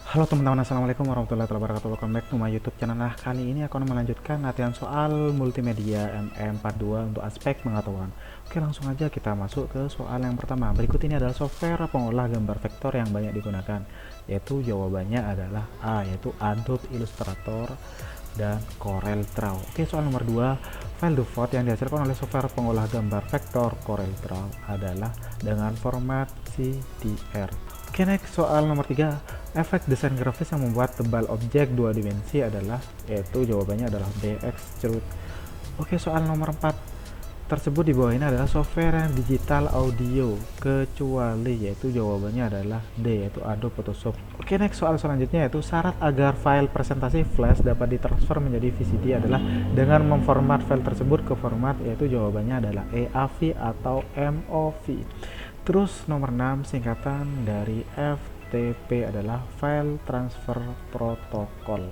Halo teman-teman, assalamualaikum warahmatullahi wabarakatuh. Welcome back to my YouTube channel. Nah, kali ini aku akan melanjutkan latihan soal multimedia MM42 untuk aspek pengetahuan. Oke, langsung aja kita masuk ke soal yang pertama. Berikut ini adalah software pengolah gambar vektor yang banyak digunakan, yaitu jawabannya adalah A, yaitu Adobe Illustrator dan CorelDRAW. Oke, soal nomor 2, file default yang dihasilkan oleh software pengolah gambar vektor CorelDRAW adalah dengan format CTR. Oke, next soal nomor 3, efek desain grafis yang membuat tebal objek dua dimensi adalah, yaitu jawabannya adalah B, extrude. Oke, soal nomor 4 tersebut di bawah ini adalah software yang digital audio kecuali, yaitu jawabannya adalah D, yaitu Adobe Photoshop. Oke, next soal selanjutnya yaitu syarat agar file presentasi flash dapat ditransfer menjadi VCD adalah dengan memformat file tersebut ke format, yaitu jawabannya adalah EAV atau MOV. Terus nomor 6, singkatan dari FTP adalah File Transfer Protocol.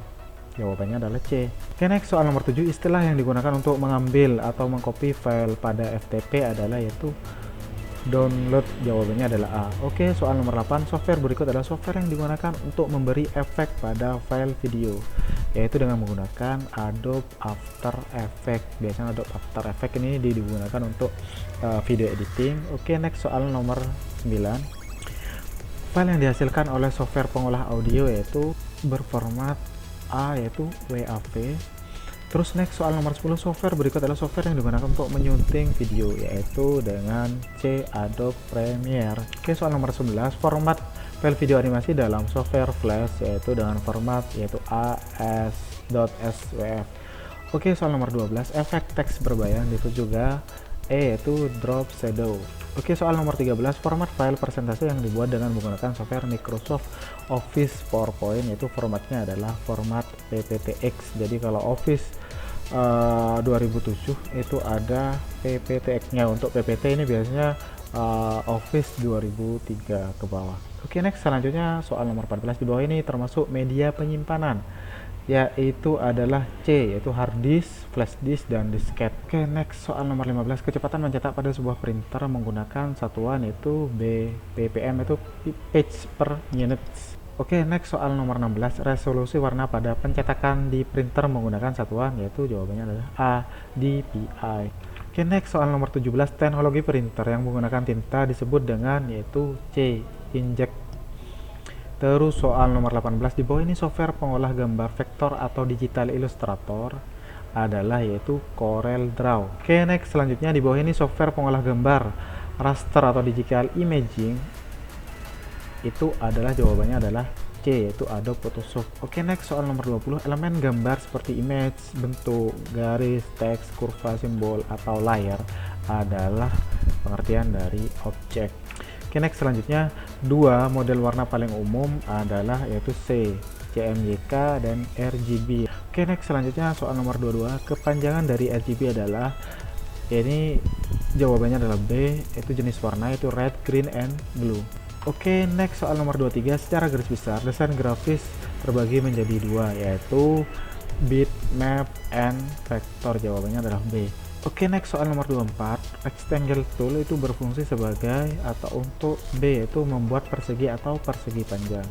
Jawabannya adalah C. Oke, next soal nomor 7, istilah yang digunakan untuk mengambil atau mengcopy file pada FTP adalah yaitu download. Jawabannya adalah A. Oke, soal nomor 8, software berikut adalah software yang digunakan untuk memberi efek pada file video, yaitu dengan menggunakan Adobe After Effects. Biasanya Adobe After Effects ini digunakan untuk video editing. Oke, next soal nomor 9, file yang dihasilkan oleh software pengolah audio yaitu berformat A, yaitu WAV. Terus next soal nomor 10, software berikut adalah software yang digunakan untuk menyunting video, yaitu dengan C, Adobe Premiere. Oke, soal nomor 11, format file video animasi dalam software flash yaitu dengan format yaitu AS.SWF. Oke, soal nomor 12, efek teks berbayang itu juga E, yaitu drop shadow. Oke, soal nomor 13, format file presentasi yang dibuat dengan menggunakan software Microsoft Office PowerPoint, yaitu formatnya adalah format PPTX. Jadi kalau Office 2007 itu ada PPTX-nya. Untuk PPT ini biasanya Office 2003 ke bawah. Oke, next selanjutnya soal nomor 14 di bawah ini termasuk media penyimpanan, yaitu adalah C, yaitu hard disk, flash disk, dan disket. Oke, next soal nomor 15, kecepatan mencetak pada sebuah printer menggunakan satuan yaitu ppm, itu page per minute. Oke, next soal nomor 16, resolusi warna pada pencetakan di printer menggunakan satuan, yaitu jawabannya adalah A, dpi. Oke, next soal nomor 17, teknologi printer yang menggunakan tinta disebut dengan yaitu C, inkjet. Terus soal nomor 18 di bawah ini software pengolah gambar vektor atau digital illustrator adalah yaitu CorelDRAW. Oke, next selanjutnya di bawah ini software pengolah gambar raster atau digital imaging itu adalah jawabannya adalah C, yaitu Adobe Photoshop. Oke, next soal nomor 20, elemen gambar seperti image, bentuk, garis, teks, kurva, simbol, atau layar adalah pengertian dari objek. Oke, next selanjutnya, dua model warna paling umum adalah yaitu C, CMYK, dan RGB. Oke, next selanjutnya soal nomor 22, kepanjangan dari RGB adalah, ini jawabannya adalah B, yaitu jenis warna yaitu red, green, and blue. Oke, next soal nomor 23, secara garis besar desain grafis terbagi menjadi dua, yaitu bitmap and vektor. Jawabannya adalah B. Oke, next soal nomor 24, rectangle tool itu berfungsi sebagai atau untuk B, yaitu membuat persegi atau persegi panjang.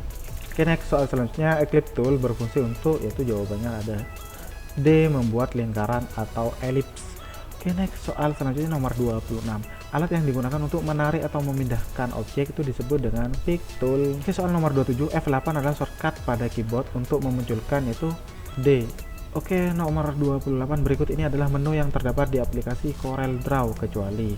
Oke, next soal selanjutnya, ellipse tool berfungsi untuk, yaitu jawabannya ada D, membuat lingkaran atau elips. Oke, next soal selanjutnya nomor 26, alat yang digunakan untuk menarik atau memindahkan objek itu disebut dengan pick tool. Oke, soal nomor 27, F8 adalah shortcut pada keyboard untuk memunculkan yaitu D. Oke, nomor 28, berikut ini adalah menu yang terdapat di aplikasi CorelDRAW kecuali,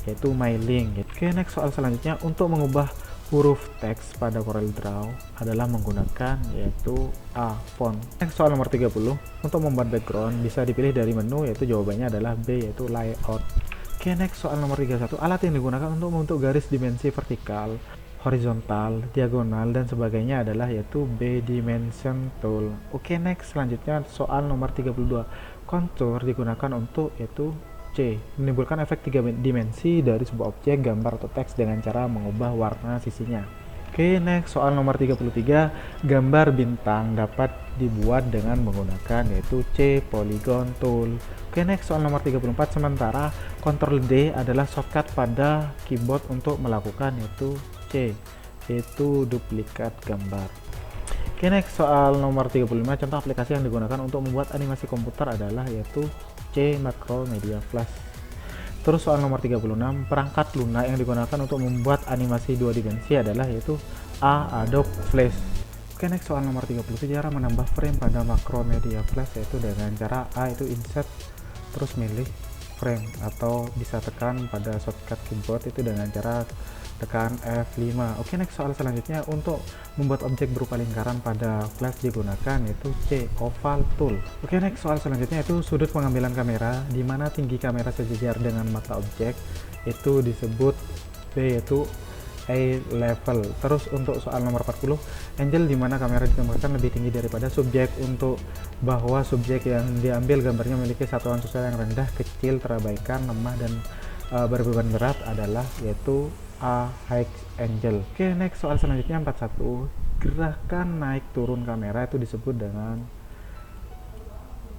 yaitu My Link. Oke, next soal selanjutnya, untuk mengubah huruf teks pada CorelDRAW adalah menggunakan yaitu A, font. Next soal nomor 30, untuk membuat background bisa dipilih dari menu, yaitu jawabannya adalah B, yaitu layout. Oke, next soal nomor 31, alat yang digunakan untuk membentuk garis dimensi vertikal, horizontal, diagonal, dan sebagainya adalah yaitu B, dimension tool. Oke, next selanjutnya soal nomor 32, contour digunakan untuk yaitu C, menimbulkan efek tiga dimensi dari sebuah objek, gambar, atau teks dengan cara mengubah warna sisinya. Oke, next soal nomor 33, gambar bintang dapat dibuat dengan menggunakan yaitu C, polygon tool. Oke, next soal nomor 34, sementara Ctrl D adalah shortcut pada keyboard untuk melakukan yaitu C, yaitu duplikat gambar. Oke, next soal nomor 35, contoh aplikasi yang digunakan untuk membuat animasi komputer adalah yaitu C. Macromedia Flash. Terus soal nomor 36, perangkat lunak yang digunakan untuk membuat animasi dua dimensi adalah yaitu A. Adobe Flash. Oke, next soal nomor 37, cara menambah frame pada Macromedia Flash yaitu dengan cara A itu insert, terus milih frame, atau bisa tekan pada shortcut keyboard itu dengan cara tekan F5. Oke, next soal selanjutnya, untuk membuat objek berupa lingkaran pada flash digunakan yaitu C. Oval tool. Oke, next soal selanjutnya itu sudut pengambilan kamera di mana tinggi kamera sejajar dengan mata objek itu disebut B yaitu eye level. Terus untuk soal nomor 40, angle di mana kamera ditempatkan lebih tinggi daripada subjek, untuk bahwa subjek yang diambil gambarnya memiliki satuan sosial yang rendah, kecil, terabaikan, lemah, dan berbeban berat adalah yaitu A. High angle. Oke, next soal selanjutnya 41, gerakan naik turun kamera itu disebut dengan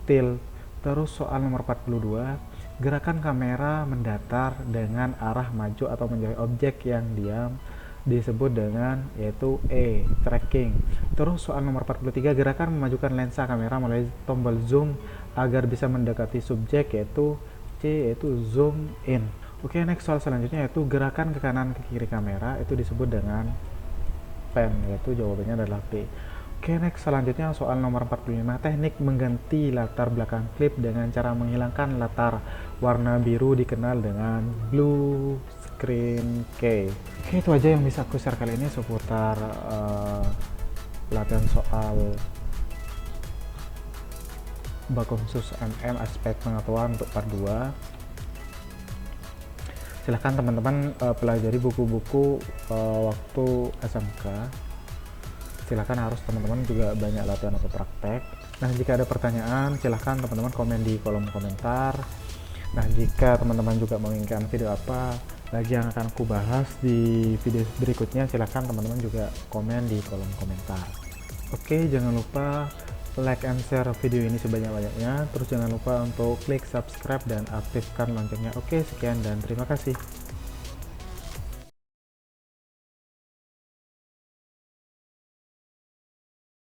tilt. Terus soal nomor 42, gerakan kamera mendatar dengan arah maju atau menjauhi objek yang diam disebut dengan yaitu E. Tracking. Terus soal nomor 43, gerakan memajukan lensa kamera melalui tombol zoom agar bisa mendekati subjek yaitu C. yaitu zoom in. Oke, next soal selanjutnya yaitu gerakan ke kanan ke kiri kamera itu disebut dengan pan, yaitu jawabannya adalah B. Oke, next selanjutnya soal nomor 45, teknik mengganti latar belakang klip dengan cara menghilangkan latar warna biru dikenal dengan blue screen key. Oke, itu aja yang bisa aku share kali ini seputar latihan soal Bakumsus MM aspek pengetahuan untuk part 2. Silahkan teman-teman pelajari buku-buku waktu SMK. Silahkan, harus teman-teman juga banyak latihan atau praktek. Nah, jika ada pertanyaan silahkan teman-teman komen di kolom komentar. Nah, jika teman-teman juga menginginkan video apa lagi yang akan aku bahas di video berikutnya, silahkan teman-teman juga komen di kolom komentar. Oke, jangan lupa like and share video ini sebanyak-banyaknya. Terus jangan lupa untuk klik subscribe dan aktifkan loncengnya. Oke, sekian dan terima kasih.